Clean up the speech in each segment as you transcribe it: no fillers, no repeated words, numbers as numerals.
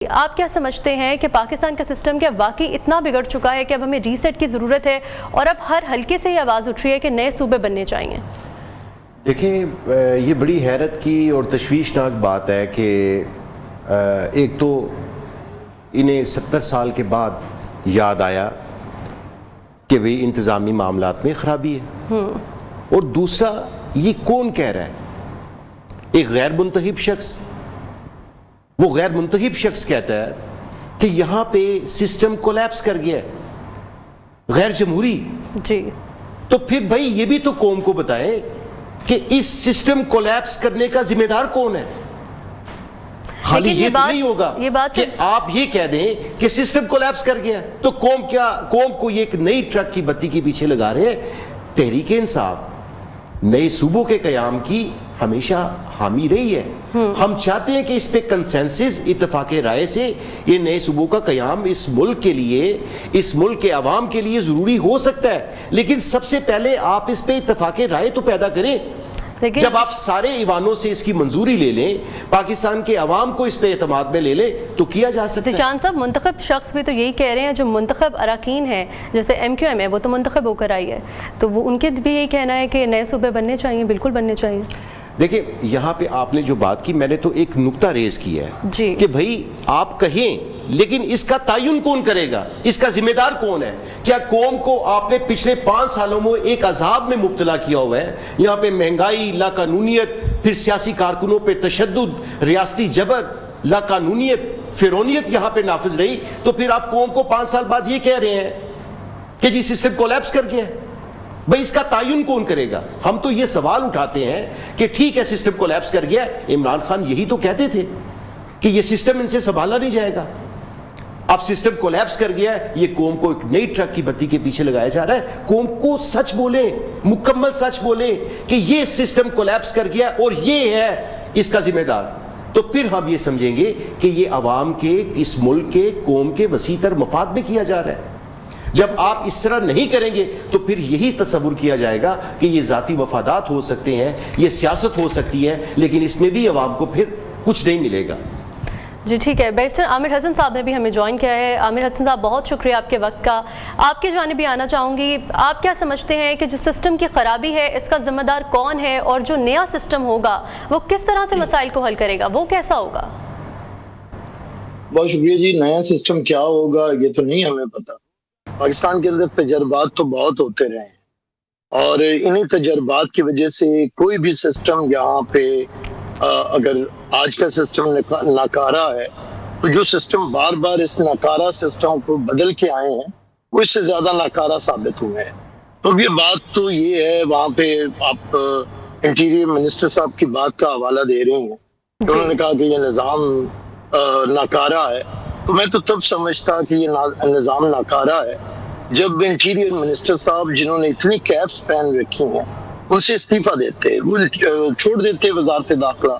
آپ کیا سمجھتے ہیں کہ پاکستان کا سسٹم کیا واقعی اتنا بگڑ چکا ہے کہ اب ہمیں ریسیٹ کی ضرورت ہے اور اب ہر حلقے سے یہ آواز اٹھ رہی ہے کہ نئے صوبے بننے چاہیے؟ دیکھیں، یہ بڑی حیرت کی اور تشویشناک بات ہے کہ ایک تو انہیں 70 سال کے بعد یاد آیا کہ بھئی انتظامی معاملات میں خرابی ہے، اور دوسرا یہ کون کہہ رہا ہے؟ ایک غیر منتخب شخص، وہ غیر منتخب شخص کہتا ہے کہ یہاں پہ سسٹم کولیپس کر گیا ہے، غیر جمہوری۔ جی تو پھر بھائی یہ بھی تو قوم کو بتائیں کہ اس سسٹم کولیپس کرنے کا ذمہ دار کون ہے؟ خالی یہ تو نہیں ہوگا کہ آپ یہ کہہ دیں کہ سسٹم کولیپس کر گیا تو قوم کو یہ ایک نئی ٹرک کی بتی کے پیچھے لگا رہے ہیں۔ تحریک انصاف نئے صوبوں کے قیام کی ہمیشہ حامی رہی ہے۔ ہم چاہتے ہیں کہ اس پہ کنسنسس، اتفاق رائے سے یہ نئے صوبوں کا قیام اس ملک کے لیے، اس ملک کے عوام کے لیے ضروری ہو سکتا ہے، لیکن سب سے پہلے آپ اس پہ اتفاق رائے تو پیدا کریں۔ جب آپ سارے ایوانوں سے اس کی منظوری لے لیں، پاکستان کے عوام کو اس پہ اعتماد میں لے لیں تو کیا جا سکتا ہے۔ ذیشان صاحب، منتخب شخص بھی تو یہی کہہ رہے ہیں، جو منتخب اراکین ہیں جیسے ایم کیو ایم ہے، وہ تو منتخب ہو کر آئی ہے، تو وہ ان کے بھی یہی کہنا ہے کہ نئے صوبے بننے چاہیے، بالکل بننے چاہیے۔ دیکھیں، یہاں پہ آپ نے جو بات کی، میں نے تو ایک نقطہ ریز کیا ہے کہ بھائی آپ کہیں، لیکن اس کا تعین کون کرے گا؟ اس کا ذمہ دار کون ہے؟ کیا قوم کو آپ نے پچھلے 5 سالوں میں ایک عذاب میں مبتلا کیا ہوا ہے؟ یہاں پہ مہنگائی، لاقانونیت، پھر سیاسی کارکنوں پہ تشدد، ریاستی جبر، لاقانونیت، فرعونیت یہاں پہ نافذ رہی، تو پھر آپ قوم کو 5 سال بعد یہ کہہ رہے ہیں کہ جی سسٹم کولیپس کر گیا ہے۔ بھئی اس کا تعین کون کرے گا؟ ہم تو یہ سوال اٹھاتے ہیں کہ ٹھیک ہے سسٹم کولیپس کر گیا، عمران خان یہی تو کہتے تھے کہ یہ سسٹم ان سے سنبھالا نہیں جائے گا۔ اب سسٹم کولیپس کر گیا ہے، یہ قوم کو ایک نئی ٹرک کی بتی کے پیچھے لگایا جا رہا ہے۔ قوم کو سچ بولیں، مکمل سچ بولیں کہ یہ سسٹم کولیپس کر گیا اور یہ ہے اس کا ذمہ دار، تو پھر ہم یہ سمجھیں گے کہ یہ عوام کے، اس ملک کے، قوم کے وسیع تر مفاد میں کیا جا رہا ہے۔ جب آپ اس طرح نہیں کریں گے تو پھر یہی تصور کیا جائے گا کہ یہ ذاتی مفادات ہو سکتے ہیں، یہ سیاست ہو سکتی ہے، لیکن اس میں بھی عوام کو پھر کچھ نہیں ملے گا۔ جی ٹھیک ہے، بیرسٹر عامر حسن صاحب نے بھی ہمیں جوائن کیا ہے۔ عامر حسن صاحب، بہت شکریہ آپ کے وقت کا۔ آپ کی جانب بھی آنا چاہوں گی، آپ کیا سمجھتے ہیں کہ جو سسٹم کی خرابی ہے اس کا ذمہ دار کون ہے، اور جو نیا سسٹم ہوگا وہ کس طرح سے مسائل کو حل کرے گا، وہ کیسا ہوگا؟ بہت شکریہ جی۔ نیا سسٹم کیا ہوگا یہ تو نہیں ہمیں پتا۔ پاکستان کے اندر تجربات تو بہت ہوتے رہے ہیں، اور انہی تجربات کی وجہ سے کوئی بھی سسٹم یہاں پہ، اگر آج کا سسٹم ناکارہ ہے تو جو سسٹم بار بار اس ناکارہ سسٹم کو بدل کے آئے ہیں وہ اس سے زیادہ ناکارہ ثابت ہوئے ہیں۔ تو یہ بات تو یہ ہے، وہاں پہ آپ انٹیریئر منسٹر صاحب کی بات کا حوالہ دے رہے ہیں، انہوں نے کہا کہ یہ نظام ناکارہ ہے، تو میں تو تب سمجھتا کہ یہ نظام ناکارہ ہے جب انٹیریئر منسٹر صاحب، جنہوں نے اتنی کیپس پہن رکھی ہیں، ان سے استعفیٰ دیتے، وہ چھوڑ دیتے وزارت داخلہ،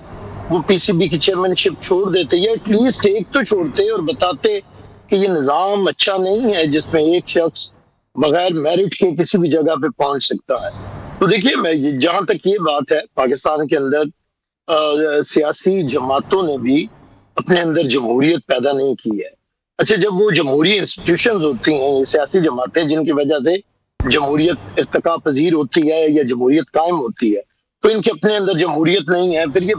وہ پی سی بی کی چیئرمین شپ چھوڑ دیتے، یا ایٹ لیسٹ ایک تو چھوڑتے اور بتاتے کہ یہ نظام اچھا نہیں ہے جس میں ایک شخص بغیر میرٹ کے کسی بھی جگہ پہ پہنچ سکتا ہے۔ تو دیکھیے، میں جہاں تک یہ بات ہے، پاکستان کے اندر سیاسی جماعتوں نے بھی اپنے اندر جمہوریت پیدا نہیں کی ہے۔ اچھا، جب وہ جمہوری انسٹیٹیوشنز ہوتی ہیں، یہ سیاسی جماعتیں جن کی وجہ سے جمہوریت ارتقا پذیر ہوتی ہے یا جمہوریت قائم ہوتی ہے، تو ان کے اپنے اندر جمہوریت نہیں ہے، پھر یہ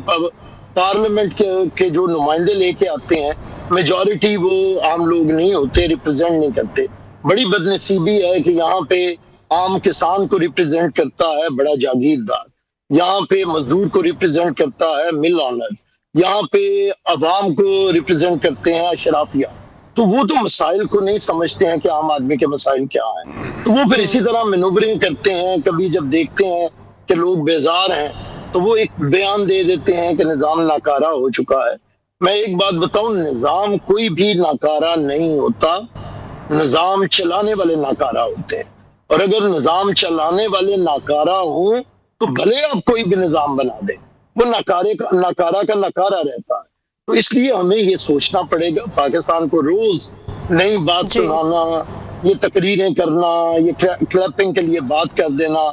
پارلیمنٹ کے جو نمائندے لے کے آتے ہیں، میجورٹی وہ عام لوگ نہیں ہوتے، ریپرزینٹ نہیں کرتے۔ بڑی بدنصیبی ہے کہ یہاں پہ عام کسان کو ریپرزینٹ کرتا ہے بڑا جاگیردار، یہاں پہ مزدور کو ریپرزینٹ کرتا ہے مل آنر، یہاں پہ عوام کو ریپرزینٹ کرتے ہیں اشرافیہ۔ تو وہ تو مسائل کو نہیں سمجھتے ہیں کہ عام آدمی کے مسائل کیا ہیں، تو وہ پھر اسی طرح مینوورنگ کرتے ہیں۔ کبھی جب دیکھتے ہیں کہ لوگ بیزار ہیں تو وہ ایک بیان دے دیتے ہیں کہ نظام ناکارہ ہو چکا ہے۔ میں ایک بات بتاؤں، نظام کوئی بھی ناکارہ نہیں ہوتا، نظام چلانے والے ناکارہ ہوتے ہیں، اور اگر نظام چلانے والے ناکارہ ہوں تو بھلے آپ کوئی بھی نظام بنا دیں، وہ ناکارہ کا ناکارہ رہتا ہے۔ تو اس لیے ہمیں یہ سوچنا پڑے گا، پاکستان کو روز نئی بات سنانا، یہ تقریریں کرنا، یہ کلیپنگ کے لیے بات کر دینا،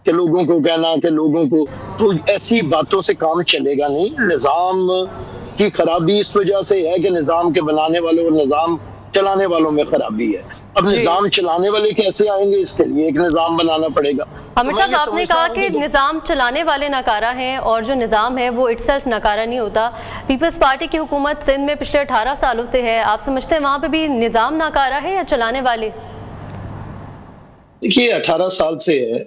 کہ لوگوں کو کہنا کہ لوگوں کو، تو ایسی باتوں سے کام چلے گا نہیں۔ نظام کی خرابی اس وجہ سے ہے کہ نظام کے بنانے والوں اور نظام چلانے والوں میں خرابی ہے. اب نظام چلانے والے کیسے آئیں گے؟ اس کے لیے ایک نظام بنانا پڑے گا. عامر صاحب آپ نے کہا کہ نظام چلانے والے ناکارہ ہیں اور جو نظام ہے وہ اٹ سیلف ناکارہ نہیں ہوتا. پیپلز پارٹی کی حکومت سندھ میں پچھلے 18 سالوں سے ہے. آپ سمجھتے ہیں وہاں پہ بھی نظام ناکارہ ہے یا چلانے والے؟ دیکھیے 18 سال سے ہے.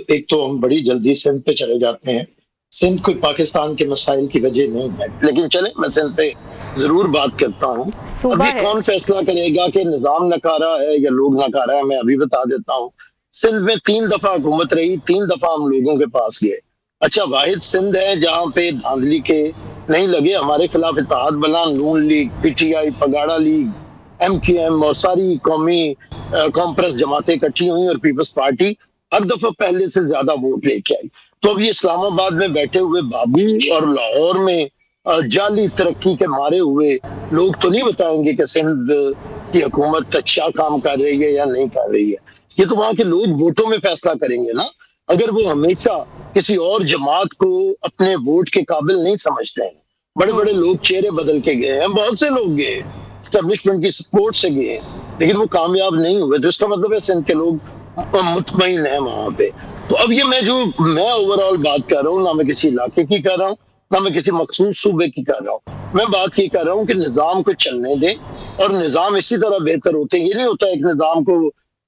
ایک تو ہم بڑی جلدی سندھ پہ چلے جاتے ہیں. سندھ کوئی پاکستان کے مسائل کی وجہ نہیں ہے، لیکن چلیں میں سندھ پہ ضرور بات کرتا ہوں. ابھی کون فیصلہ کرے گا کہ نظام ناکارہ ہے یا لوگ ناکارہ ہے؟ میں ابھی بتا دیتا ہوں. سندھ میں 3 دفعہ حکومت رہی، 3 دفعہ ہم لوگوں کے پاس گئے. اچھا واحد سندھ ہے جہاں پہ دھاندلی کے نہیں لگے. ہمارے خلاف اتحاد بنا، Noon League, P T I, Pagara League, M Q M اور ساری قومی کانفرنس جماعتیں اکٹھی ہوئی اور پیپلز پارٹی ہر دفعہ پہلے سے زیادہ ووٹ لے کے آئی. تو اب یہ اسلام آباد میں بیٹھے ہوئے بابو اور لاہور میں جعلی ترقی کے مارے ہوئے لوگ تو نہیں بتائیں گے کہ سندھ کی حکومت اچھا کام کر رہی ہے یا نہیں کر رہی ہے. یہ تو وہاں کے لوگ ووٹوں میں فیصلہ کریں گے نا. اگر وہ ہمیشہ کسی اور جماعت کو اپنے ووٹ کے قابل نہیں سمجھتے ہیں. بڑے بڑے لوگ چہرے بدل کے گئے ہیں، بہت سے لوگ گئے ہیں، اسٹیبلشمنٹ کی سپورٹ سے گئے ہیں، لیکن وہ کامیاب نہیں ہوئے. تو اس کا مطلب ہے سندھ کے لوگ مطمئن ہیں وہاں پہ. تو اب یہ میں اوور آل بات کر رہا ہوں، نہ میں کسی علاقے کی کر رہا ہوں نہ میں کسی مخصوص صوبے کی کر رہا ہوں. میں بات یہ کر رہا ہوں کہ نظام کو چلنے دیں اور نظام اسی طرح بہتر ہوتے ہیں. یہ نہیں ہوتا ایک نظام کو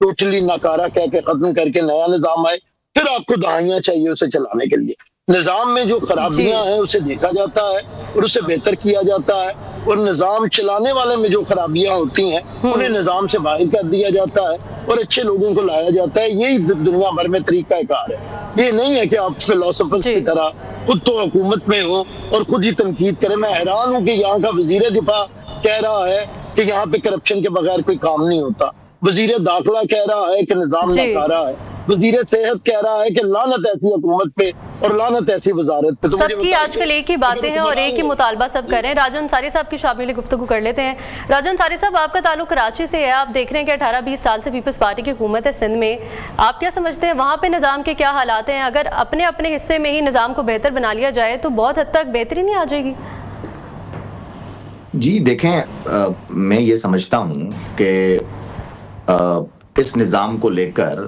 ٹوٹلی ناکارہ کہہ کے ختم کر کے نیا نظام آئے پھر آپ کو دہائیاں چاہیے اسے چلانے کے لیے. نظام میں جو خرابیاں ہیں اسے دیکھا جاتا ہے اور اسے بہتر کیا جاتا ہے، اور نظام چلانے والے میں جو خرابیاں ہوتی ہیں انہیں نظام سے باہر کر دیا جاتا ہے اور اچھے لوگوں کو لایا جاتا ہے. یہی دنیا بھر میں طریقہ کار ہے. یہ نہیں ہے کہ آپ فلسفرز کی طرح خود تو حکومت میں ہو اور خود ہی تنقید کریں. میں حیران ہوں کہ یہاں کا وزیر دفاع کہہ رہا ہے کہ یہاں پہ کرپشن کے بغیر کوئی کام نہیں ہوتا. وزیر داخلہ کہہ رہا ہے کہ نظام ناکارہ ہے. وزیر صحت کہہ رہا ہے کہ لعنت ایسی حکومت پہ اور لعنت ایسی وزارت پہ. سب کی آج کل ایک ہی باتیں ہیں اور ایک ہی مطالبہ سب کر رہے ہیں. راجہ انصاری صاحب کی شامل گفتگو کر لیتے ہیں. راجہ انصاری صاحب، آپ کا تعلق کراچی سے ہے. آپ دیکھ رہے ہیں کہ 18-20 سال سے پیپلز پارٹی کی حکومت ہے سندھ میں. آپ کیا سمجھتے ہیں وہاں پہ نظام کے کیا حالات ہیں؟ اگر اپنے اپنے حصے میں ہی نظام کو بہتر بنا لیا جائے تو بہت حد تک بہتری نہیں آ جائے گی؟ جی دیکھیں، میں یہ سمجھتا ہوں کہ اس نظام کو لے کر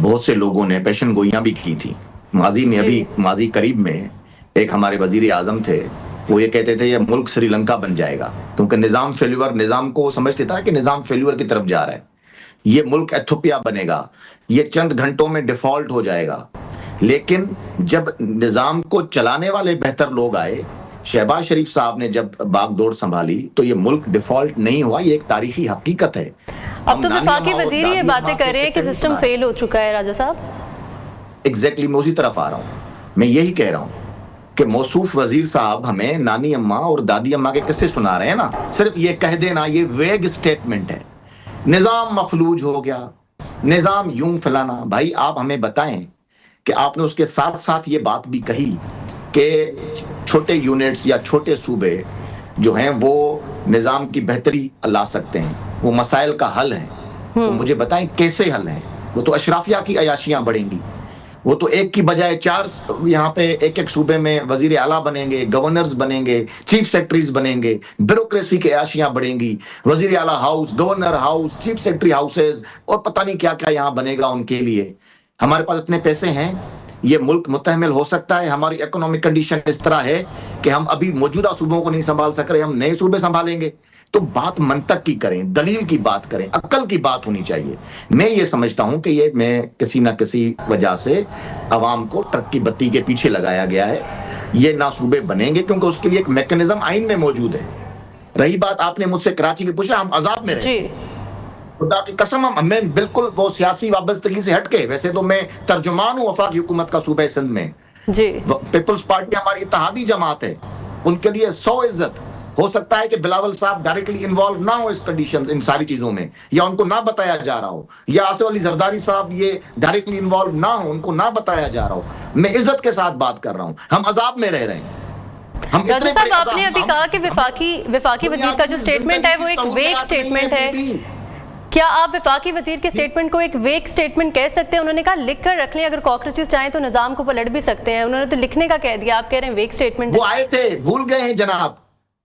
بہت سے لوگوں نے پیشن گوئیاں بھی کی تھی ماضی میں. ابھی ماضی قریب میں ایک ہمارے وزیر اعظم تھے، وہ یہ کہتے تھے یہ ملک سری لنکا بن جائے گا کیونکہ نظام کو سمجھتے تھا کہ نظام فیلیور کی طرف جا رہا ہے. یہ ملک ایتھوپیا بنے گا، یہ چند گھنٹوں میں ڈیفالٹ ہو جائے گا. لیکن جب نظام کو چلانے والے بہتر لوگ آئے، شہباز شریف صاحب نے جب باغ دوڑ سنبھالی تو یہ ملک ڈیفالٹ نہیں ہوا. یہ ایک تاریخی حقیقت ہے. اب تو وفاقی وزیر یہ باتیں کر رہے ہیں کہ سسٹم فیل ہو چکا ہے. راجہ صاحب ایگزیکٹلی میں اسی طرف آ رہا ہوں. میں یہی کہہ رہا ہوں کہ موصوف وزیر صاحب ہمیں نانی اماں اور دادی اماں کے قصے سنا رہے ہیں نا. صرف یہ کہہ دینا یہ ویگ سٹیٹمنٹ ہے. نظام مفلوج ہو گیا، نظام یوں فلانا. بھائی آپ ہمیں بتائیں کہ آپ نے اس کے ساتھ ساتھ یہ بات بھی کہی کہ چھوٹے یونٹس یا چھوٹے صوبے جو ہیں وہ نظام کی بہتری لا سکتے ہیں، وہ مسائل کا حل ہیں. تو مجھے بتائیں کیسے حل ہیں؟ وہ تو اشرافیہ کی عیاشیاں بڑھیں گی. وہ تو ایک کی بجائے 4 یہاں پہ ایک صوبے میں وزیر اعلیٰ بنیں گے، گورنرز بنیں گے، چیف سیکرٹریز بنیں گے، بیوروکریسی کی عیاشیاں بڑھیں گی. وزیر اعلیٰ house, governor house, chief secretary houses اور پتہ نہیں کیا کیا یہاں بنے گا ان کے لیے. ہمارے پاس اتنے پیسے ہیں، یہ ملک متحمل ہو سکتا ہے. ہماری اکنامک کنڈیشن اس طرح ہے کہ ہم ابھی موجودہ صوبوں کو نہیں سنبھال سک رہے، ہم نئے صوبے سنبھالیں گے. تو بات منطق کی کریں، دلیل کی بات کریں، عقل کی بات ہونی چاہیے. میں یہ سمجھتا ہوں کہ یہ میں کسی نہ کسی وجہ سے عوام کو ٹرک کی بتی کے پیچھے لگایا گیا ہے. یہ نہ صوبے بنیں گے کیونکہ اس کے لیے ایک میکنزم آئین میں موجود ہے. رہی بات آپ نے مجھ سے کراچی کی پوچھا، ہم عذاب میں رہے. خدا کی قسم میں بالکل وہ سیاسی وابستگی سے ہٹ کے، ویسے تو میں ترجمان ہوں وفاقی حکومت کا صوبہ سندھ میں. پیپلز پارٹی ہماری اتحادی جماعت ہے، ان کے لیے 100 عزت. ہو سکتا ہے کہ بلاول صاحب ڈائریکٹلی انوالو نہ ہو اس کنڈیشنز، ان ساری چیزوں میں، یا ان کو نہ بتایا جا رہا ہو، یا آصف علی زرداری صاحب یہ ڈائریکٹلی انوالو نہ ہو، ان کو نہ بتایا جا رہا ہو. میں عزت کے ساتھ بات کر رہا ہوں. ہم عذاب میں رہ رہے ہیں. راجہ صاحب آپ نے ابھی کہا کہ وفاقی وزیر کا جو سٹیٹمنٹ ہے وہ ایک ویگ سٹیٹمنٹ ہے. کیا آپ وفاقی وزیر کے سٹیٹمنٹ کو ایک ویگ سٹیٹمنٹ کہہ سکتے ہیں؟ انہوں نے کہا لکھ کر رکھ لیں، اگر کاکروچز چاہیں تو نظام کو پلٹ بھی سکتے ہیں. انہوں نے تو لکھنے کا کہہ دیا، آپ کہہ رہے ہیں ویگ سٹیٹمنٹ. وہ آئے تھے، بھول گئے ہیں جناب.